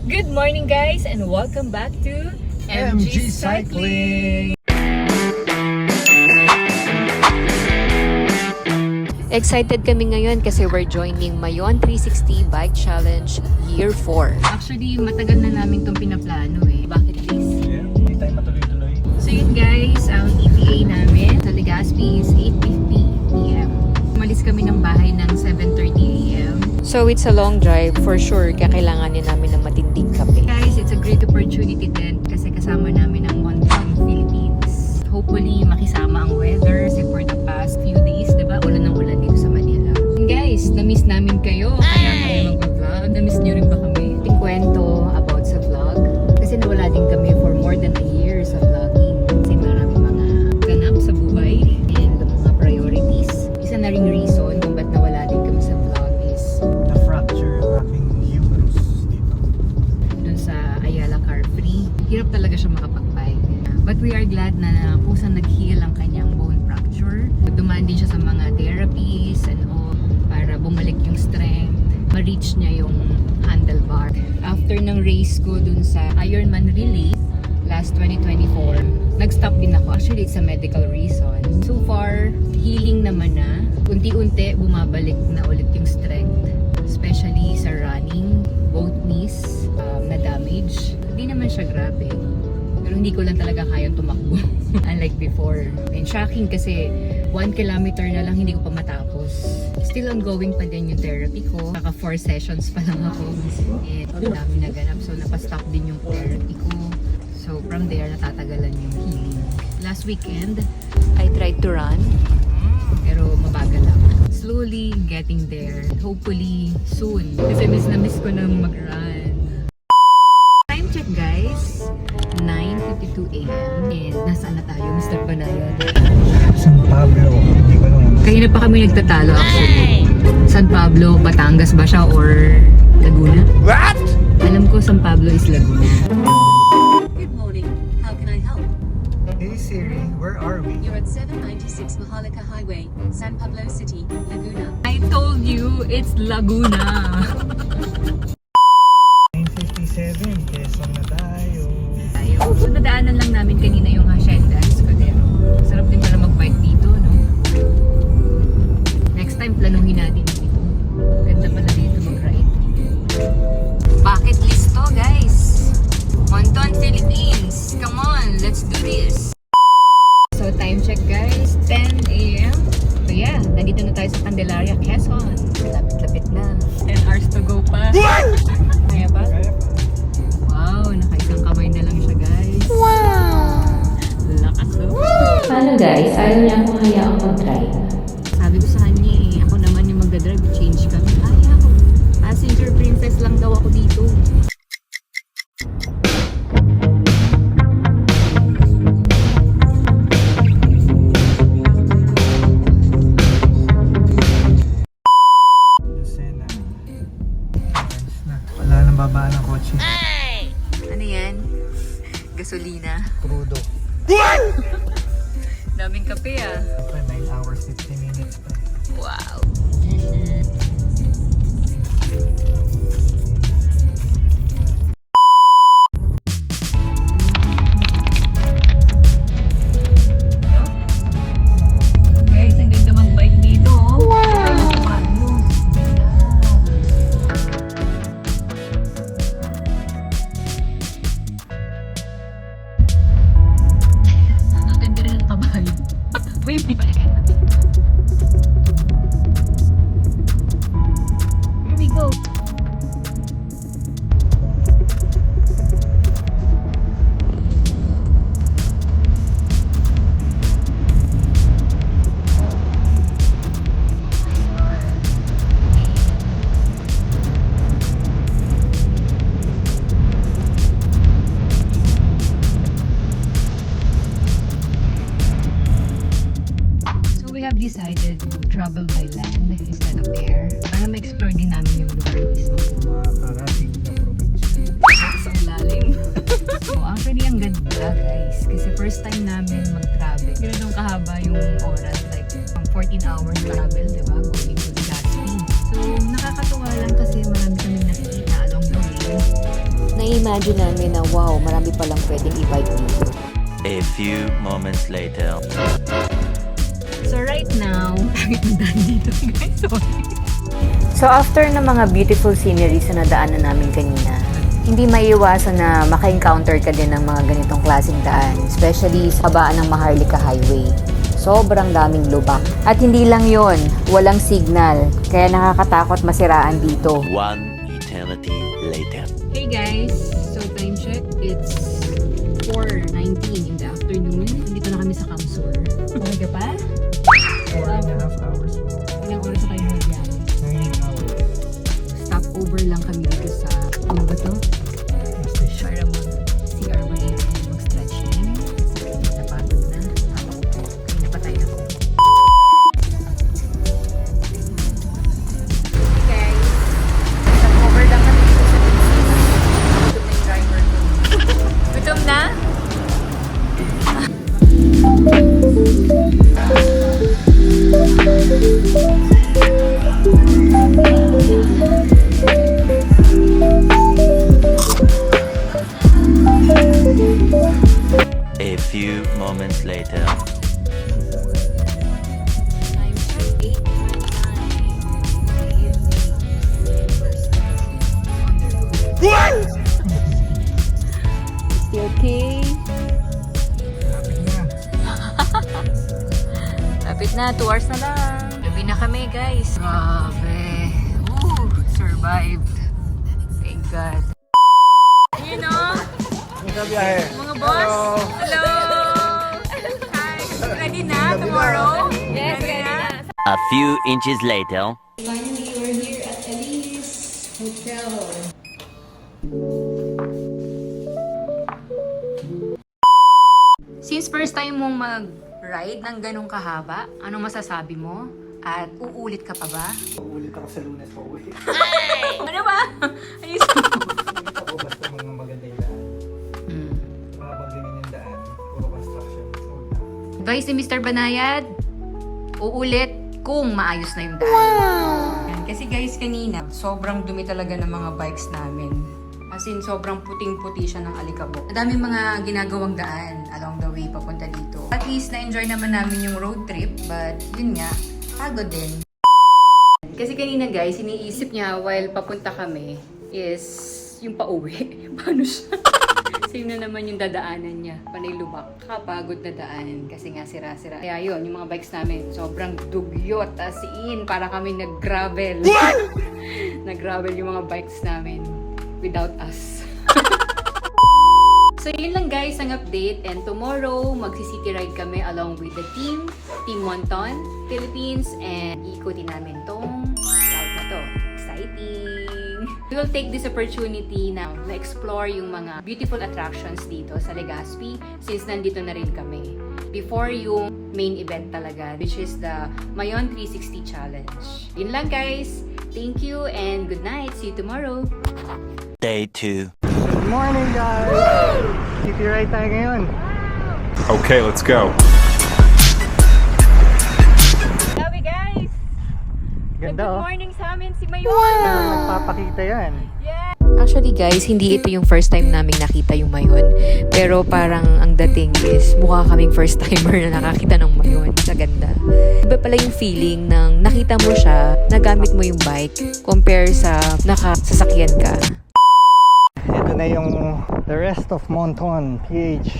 Good morning guys and welcome back to MG Cycling! Excited kami ngayon kasi we're joining Mayon 360 Bike Challenge Year 4. Actually, matagal na namin itong pinaplano eh. Bucket list. Yeah, hindi tayo matuloy-tuloy. So yun guys, ang ETA namin sa Legazpi is 8:50 PM. Umalis kami ng bahay ng 7:30 AM. So it's a long drive for sure, kaya kailanganin namin ng matinding kape. Guys, it's a great opportunity din kasi kasama namin ang Montong Philippines. Hopefully makisama ang weather kasi for the past few days, diba? Ulan ng ulan dito sa Manila. And guys, na-miss namin kayo kaya kami mag-vlog. Na-miss nyo rin ba kami? Ting kwento about sa vlog kasi nawala din kami for more than a year sa vlogging kasi marami mga ganap sa buhay and mga priorities. Isa na ring reason kung ba't nawala din kami sa vlog is Na-fracture ang aking humerus dito. dun sa Ayala Car Free. Hirap talaga siya makapag-bike. But we are glad na kusang nag-heal ang kanyang bone fracture. Dumaan din siya sa mga therapies and all para bumalik yung strength, ma-reach niya yung handlebar. After ng race ko dun sa Ironman Relay last 2024, nag-stop din ako. Actually, it's a medical reason. So far, healing naman na. Unti-unti, bumabalik na ulit yung strength. Especially sa running, both knees na damage. Hindi naman siya grabe. Pero hindi ko lang talaga kayang tumakbo. Unlike before. And shocking kasi 1 kilometer na lang hindi ko pa matapos. Still ongoing pa din yung therapy ko. Kaka 4 sessions pa lang ako. And ang dami naganap. So napastop din yung therapy ko. So from there, natatagalan yung healing. Last weekend, I tried to run. Pero mabagal lang. Slowly getting there. Hopefully soon. Kasi miss na miss ko nang mag-run. Time check guys. 9:52 AM. And nasaan na tayo, Mr. Banayan? San Pablo. Hindi ko naman. Kanina pa kami nagtatalo actually. San Pablo, Batangas ba siya or Laguna? What? Alam ko San Pablo is Laguna. Good morning. How can I help? Hey Siri, where are we? You're at 796 Maharlika Highway, San Pablo City, Laguna. I told you, it's Laguna. 9:57, Quezon na tayo. So nadaanan lang namin kanina yung Hacienda Escudero. Sarap din pala mag-bike dito, no? Next time, planuhin natin dito. Ganda pala dito mag-ride. Bucket list to, guys! Monton Philippines! Come on, let's do this! So time check guys, 10 AM. So yeah, nandito na tayo sa Candelaria, Quezon. Lapit-lapit na. 10 hours to go pa. Kaya ba? Wow, nakaisang kamay na lang siya guys. Wow! Lakas oh. Paano guys? Ayaw niya akong hayaang mag-drive. Sabi ko sa kanya eh, ako naman yung magdadrive, change kami. Ay ako, passenger princess lang daw ako dito. Lucena. Ayos na. Wala nang babaan ng kotse. Ano yan? Gasolina. Crudo. Daming kape ah. Okay, 9 hours, 50 minutes pa. Wow. Guys, ang ganda mag-bike dito. Wow! Ang ganda rin ng kabayo. Wait, di ba? Here we go. So we have decided to travel by land instead of air para ma-explore din namin yung lugar mismo. Mga karating na probinsya. Sa lalim. So actually ang ganda guys kasi first time namin mag-travel. Ganun kahaba yung oras like pang 14 hours travel, diba? Going to Legazpi. So nakakatuwa lang kasi marami kami nakikita along the way. Na-imagine namin na wow, marami palang pwedeng e-bike dito. A few moments later. So right now, pangit na daan dito guys, sorry. So after ng mga beautiful sceneries na nadaanan namin kanina, hindi maiiwasan na maka-encounter ka din ng mga ganitong klaseng daan, especially sa kabaan ng Maharlika Highway. Sobrang daming lubak. At hindi lang yon, walang signal, kaya nakakatakot masiraan dito. One eternity later. Hey guys, so time check, it's 4:19 in the afternoon. Dito na kami sa Kamsur. Umaga pa? 4.5 hours po. Ilang oras na tayo nagyari? 9 hours. Stop over lang kami dito sa, ano ba to? Para mag-CR break and mag-stretching. Kasi napagod na. Ako po. Kaya napatay ako. Hey guys, stop over lang kami dito sa busy. Gutom na yung driver ko. Gutom na? A few moments later. Time check, 8:29. Still okay? Lapit na. Lapit na, 2 hours na lang. Gabi na kami guys. Grabe. Survived. Thank God. You know, mga boss. Hello. Hi. Ready na tomorrow? Yes, ready na. A few inches later. Finally, we're here at Elise Hotel. Since first time mong mag-ride ng ganong kahaba, anong masasabi mo? At uulit ka pa ba? Uulit ako sa Lunes pa uwi. Ano ba? Ayos mo. Ulit ako basta mga maganda yung daan. Mabang din yung daan. Puro construction. Advice ni Mr. Banayad, uulit kung maayos na yung daan. Yan. Kasi guys, kanina, sobrang dumi talaga ng mga bikes namin. As in, sobrang puting-puti siya ng alikabok. Madaming mga ginagawang daan along the way papunta dito. At least, na-enjoy naman namin yung road trip, but yun nga, pagod din. Kasi kanina guys, iniisip niya while papunta kami is yung pauwi. Paano siya? Same na naman yung dadaanan niya. Panay lubak. Kapagod na daanan kasi nga sira-sira. Kaya yun, yung mga bikes namin, sobrang dugyot as in. Para kami nag-gravel. Nag-gravel yung mga bikes namin without us. So yun lang guys ang update, and tomorrow magsi-city ride kami along with the Team Wonton Philippines, and iikutin namin tong route na to. Exciting! We will take this opportunity na explore yung mga beautiful attractions dito sa Legazpi since nandito na rin kami. Before yung main event talaga, which is the Mayon 360 Challenge. Yun lang guys! Thank you and good night! See you tomorrow! Day 2. Good morning guys! City ride tayo ngayon. Okay, let's go. Sabi guys! Ganda Good oh. morning sa amin si Mayon! Magpapakita yan. Actually guys, hindi ito yung first time namin nakita yung Mayon. Pero parang ang dating is mukha kaming first timer na nakakita ng Mayon. Sa ganda. Iba pala yung feeling ng nakita mo siya, nagamit mo yung bike, compare sa nakasasakyan ka. Ito na yung the rest of Monton PH.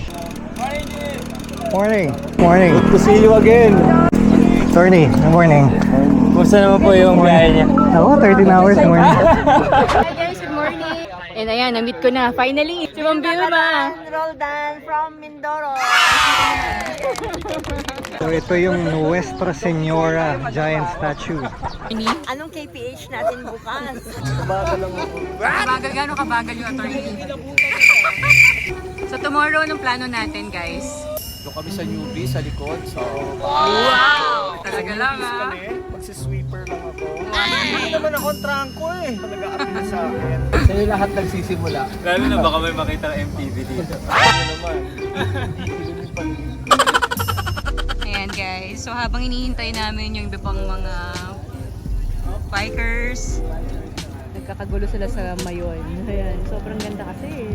Morning! Morning! Good to see you again! Attorney, good morning. Kumusta naman po yung biyahe niya? Ako, 13 hours morning. Hi guys, good morning! And ayan, na-meet ko na, finally! Si Ma'am Vilma! Roldan from Mindoro. So ito yung Nuestra Senora giant statue. Anong KPH natin bukas? Kabagal, gano'ng kabagal yung attorney? So tomorrow, anong plano natin guys? Doon kami sa newbie, sa likod. So, Wow! Talaga lang ah! magsisweeper lang ako. Hindi naman akong trangko eh. Nag-a-appeal sa akin. Sa'yo lahat nagsisimula. Lalo na baka may makita ng MTV dito. Ano naman? Ayan guys, so habang inihintay namin yung iba pang mga bikers, nagkakagulo sila sa Mayon. Ayan, sobrang ganda kasi.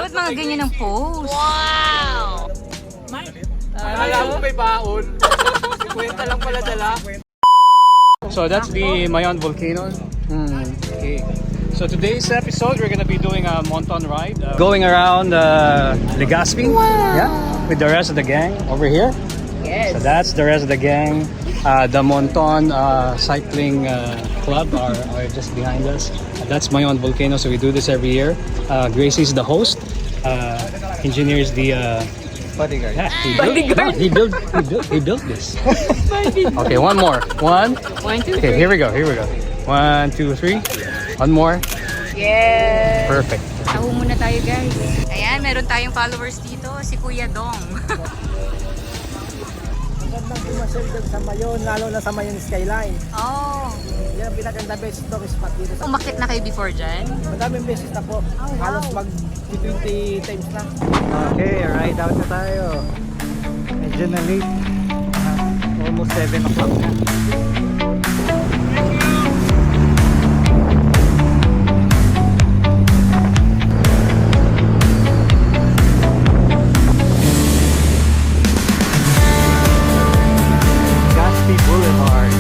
Dapat mga ganyan ang pose. Alam mo may baon. 50 lang pala dala. So that's the Mayon volcano. Okay. So today's episode, we're gonna be doing a Monton ride, going around Legazpi. Yeah, with the rest of the gang over here. Yes. So that's the rest of the gang. The Monton cycling club are just behind us. That's Mayon volcano. So we do this every year. Gracie's the host. Engineers the. Bodyguard. Yeah, he built this. Okay, one more. One. 1, 2, 3. Okay, here we go. 1, 2, 3. One more. Yes! Perfect. Taho muna tayo guys. Ayan, meron tayong followers dito. Si Kuya Dong. Magandang pumasyal dyan sa Mayon, lalo na sa Mayon Skyline. Oh. Yan ang pinaganda best tourist spot dito. Umakit na kayo before dyan? Madaming beses na po. Halos mag 20 times na. Okay, ride out na tayo. Medyo na late. Almost 7 o'clock na. Gaspi Boulevard.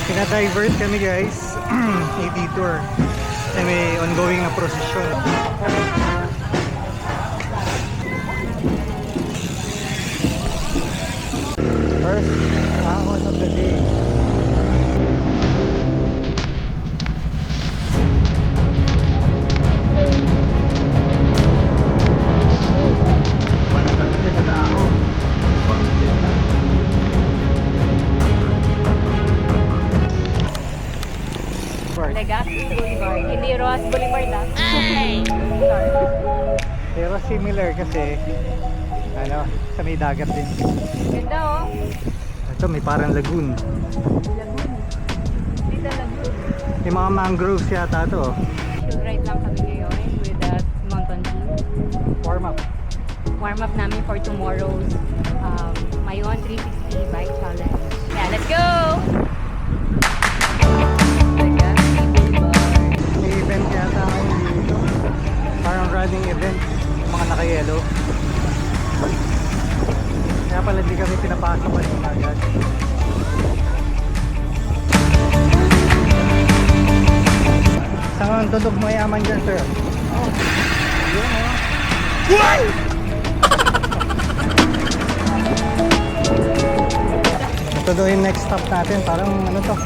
Pinadivert kami guys. May detour. Kasi may ongoing na prosesyon. First ahon of the day. Legazpi Boulevard. Hindi Roas Boulevard ah. Pero similar kasi ano, sa may dagat din. Ganda oh. Ito may parang lagoon. Dito lang. May mga mangroves yata to. Chill ride lang kami ngayon with that mountain view. Warm up. Warm up namin for tomorrow's Mayon 360 bike challenge. Yeah, let's go! Legazpi Boulevard. May event yata ngayon dito. Parang running event. Mga naka-yellow. Kaya pala hindi kami pinapasok pa yung agad. Saan ang tunog mayaman dyan, sir? Oh. Yun, oh. Ito daw yung next stop natin. Parang ano to?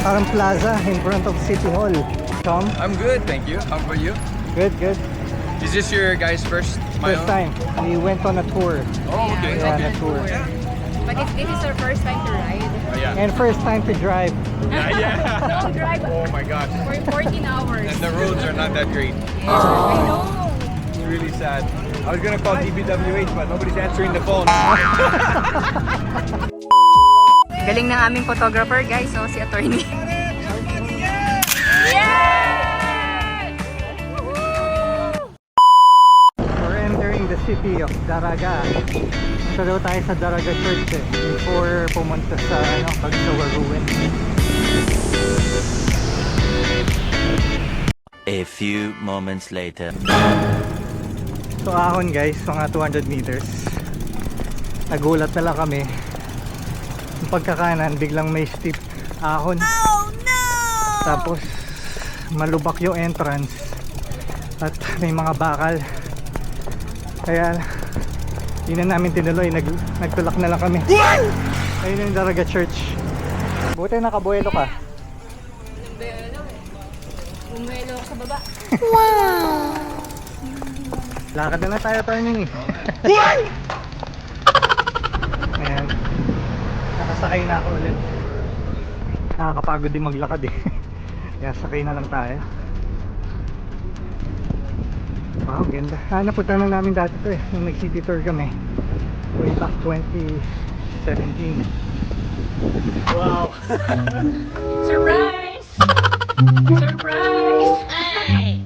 Parang plaza in front of City Hall. Tom? I'm good, thank you. How about you? Good, good. Is this your guys' first First time. We went on a tour. Oh, okay. Yeah, Okay. a tour. But this is our first time to ride. Oh, yeah. And first time to drive. Yeah. Don't drive Oh my gosh. for 14 hours. And the roads are not that great. I know. It's really sad. I was gonna call DPWH, but nobody's answering the phone. Galing ng aming photographer guys, so si attorney. We're entering the city of Daraga. Punta daw tayo sa Daraga Church before pumunta sa Pagsawa Ruin. A few moments later. So ahon guys, mga 200 meters. Nagulat na lang kami. Yung pagkakanan, biglang may steep ahon. Oh no! Tapos malubak yung entrance at may mga bakal. Kaya hindi na namin tinuloy, nagtulak na lang kami. Ayun yung Daraga Church. Buti nakabuelo ka. Bumuelo ako sa baba. Lakad na tayo turning eh. Ayan. Nakasakay na ako ulit. Nakakapagod din maglakad eh. Kaya sakay na lang tayo. Wow, ganda. Napunta na namin dati to eh. Nung nag-city tour kami. Way back 2017. Wow! Surprise! Surprise! Hey!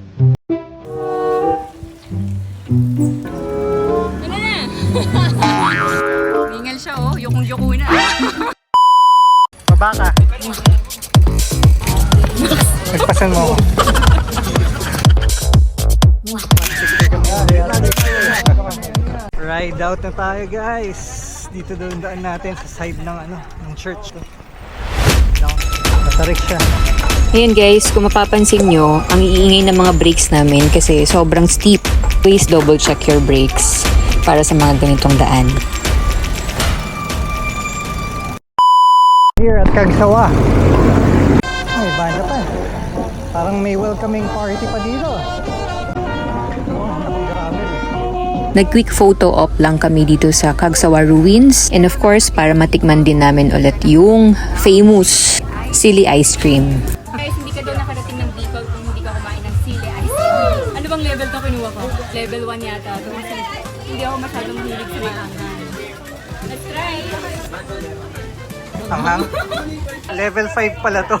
Ride out na tayo guys. Dito doon daan natin sa side ng ng church. Natarik siya. Ayan guys, kung mapapansin nyo, ang iingay ng mga brakes namin kasi sobrang steep. Please double check your brakes para sa mga ganitong daan. Here at Cagsawa. Ay, banda pa. Parang may welcoming party pa dito. Grabe. Nag-quick photo op lang kami dito sa Cagsawa Ruins. And of course, para matikman din namin ulit yung famous sili ice cream. Guys, hindi ka daw nakarating ng Bicol kung hindi ka kumain ng sili ice cream. Ano bang level to kinuha ko? Level 1 yata. Kasi hindi ako masyadong mahilig sa maangan. Let's try! Anghang? Level 5 pala to.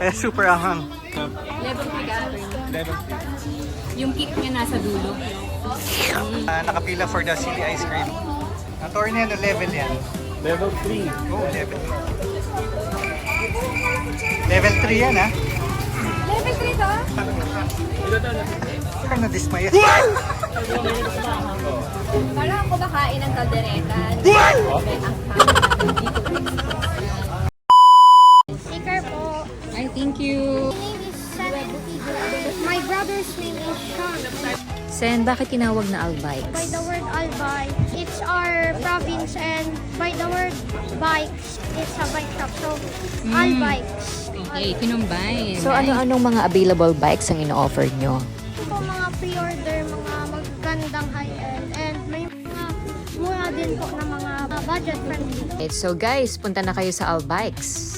Eh, super anghang. Level 3 ka, Level 3. Yung kick niya nasa dulo. Nakapila for the chili ice cream. Ang tour niya, level yan? Level 3. Oh, level 3. Level 3 yan, ha? Level 3 to? Parang na-dismaya. Parang ako makain ng kaldereta. Sticker po. Ay, thank you. My name is Sen. My brother's name is Sean. Sen, bakit tinawag na Albikes? By the word Albay, it's our province, and by the word bikes, it's a bike shop. So, Albikes. Okay, kinumbay. So ano-anong mga available bikes ang ino-offer nyo? Po mga pre-order, mga magagandang high-end, and may mga mura din po na mga budget-friendly. So guys, punta na kayo sa Albikes.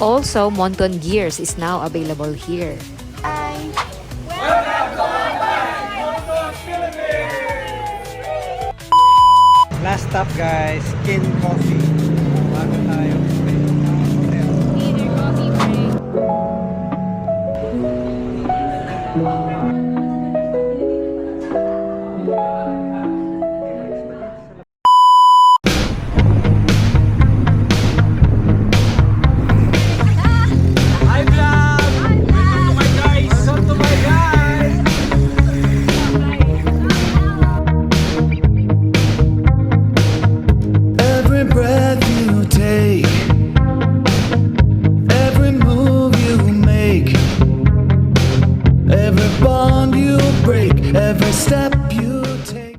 Also, Monton Gears is now available here. Last stop guys, Kin Coffee. Bago tayo. Hotel. Dinner coffee break. Every breath you take, every move you make, every bond you break, every step you